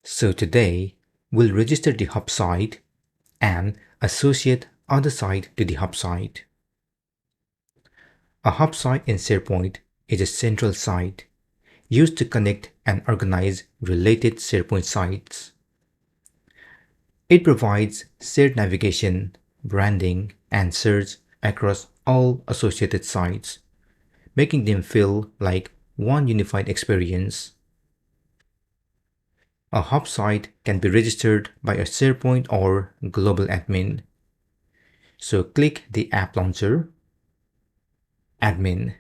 So today, we'll register the hub site and associate other site to the hub site. A hub site in SharePoint is a central site used to connect and organize related SharePoint sites. It provides shared navigation, branding, and search across all associated sites, making them feel like one unified experience. A hub site can be registered by a SharePoint or global admin. So click the App Launcher, Admin.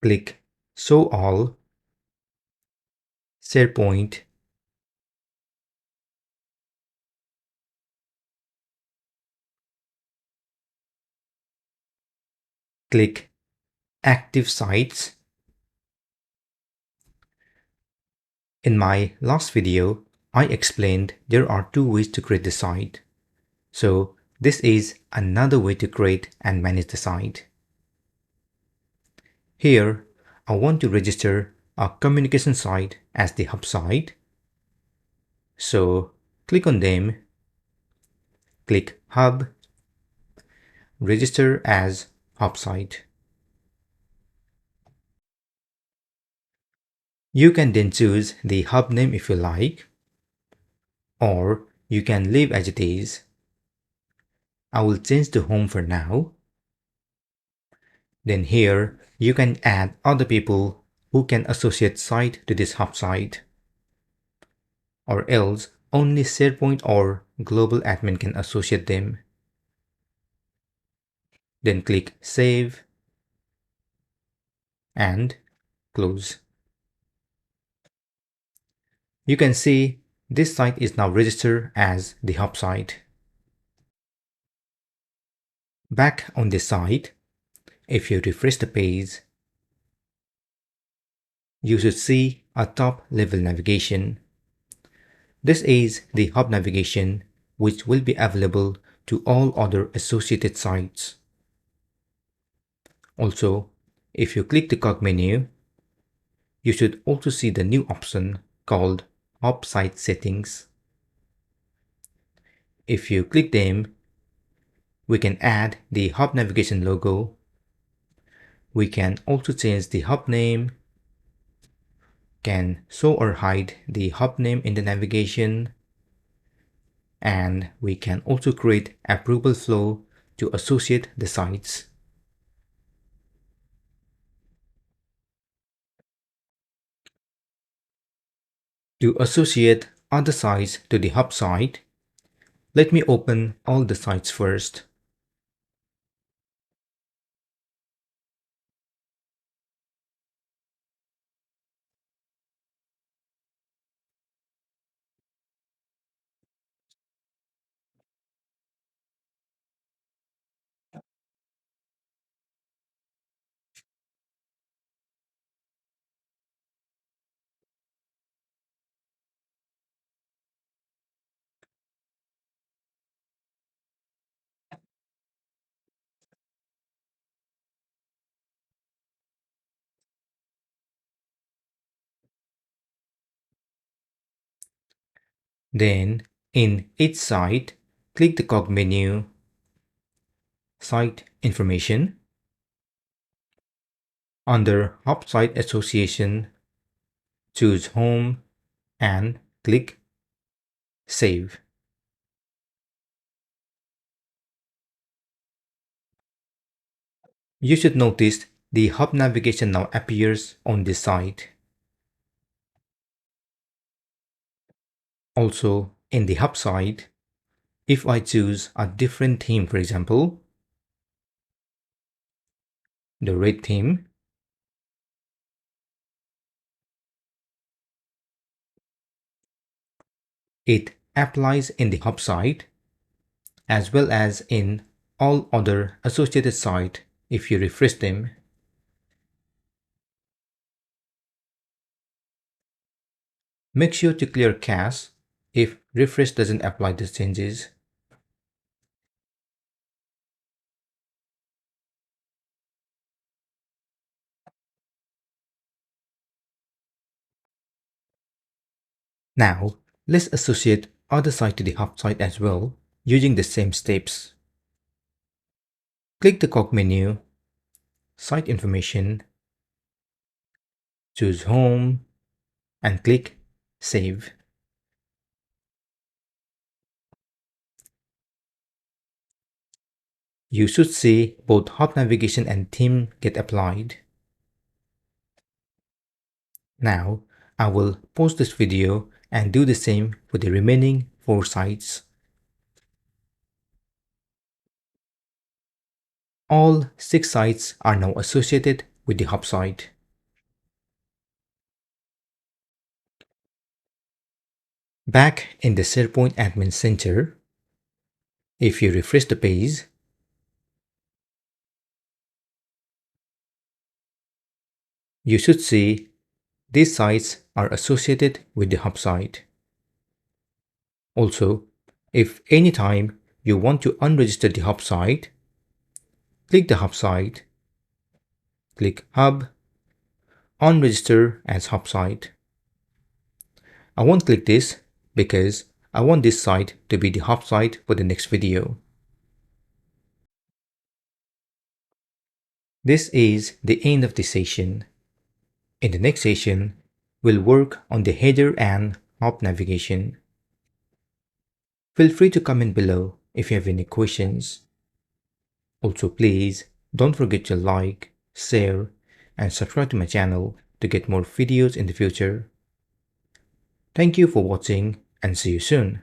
Click Show All, SharePoint. Click Active Sites. In my last video, I explained there are two ways to create the site. So this is another way to create and manage the site. Here, I want to register a communication site as the hub site. So click on them, click Hub, register as hub site. You can then choose the hub name if you like, or you can leave as it is. I will change to home for now. Then here, you can add other people who can associate site to this hub site. Or else, only SharePoint or global admin can associate them. Then click Save and Close. You can see this site is now registered as the hub site. Back on the site, if you refresh the page, you should see a top-level navigation. This is the hub navigation, which will be available to all other associated sites. Also, if you click the cog menu, you should also see the new option called Hub Site Settings. If you click them, we can add the hub navigation logo. We can also change the hub name, can show or hide the hub name in the navigation, and we can also create approval flow to associate the sites. To associate other sites to the hub site, let me open all the sites first. Then, in each site, click the cog menu, Site Information. Under Hub Site Association, choose Home and click Save. You should notice the hub navigation now appears on this site. Also, in the hub site, if I choose a different theme, for example, the red theme, it applies in the hub site as well as in all other associated sites if you refresh them. Make sure to clear cache if refresh doesn't apply these changes. Now, let's associate other site to the hub site as well using the same steps. Click the cog menu, Site Information, choose Home, and click Save. You should see both hub navigation and theme get applied. Now, I will pause this video and do the same for the remaining 4 sites. All 6 sites are now associated with the hub site. Back in the SharePoint Admin Center, if you refresh the page, you should see these sites are associated with the hub site. Also, if anytime you want to unregister the hub site, click the hub site, click Hub, unregister as hub site. I won't click this because I want this site to be the hub site for the next video. This is the end of the session. In the next session, we'll work on the header and hub navigation. Feel free to comment below if you have any questions. Also, please don't forget to like, share, and subscribe to my channel to get more videos in the future. Thank you for watching and see you soon.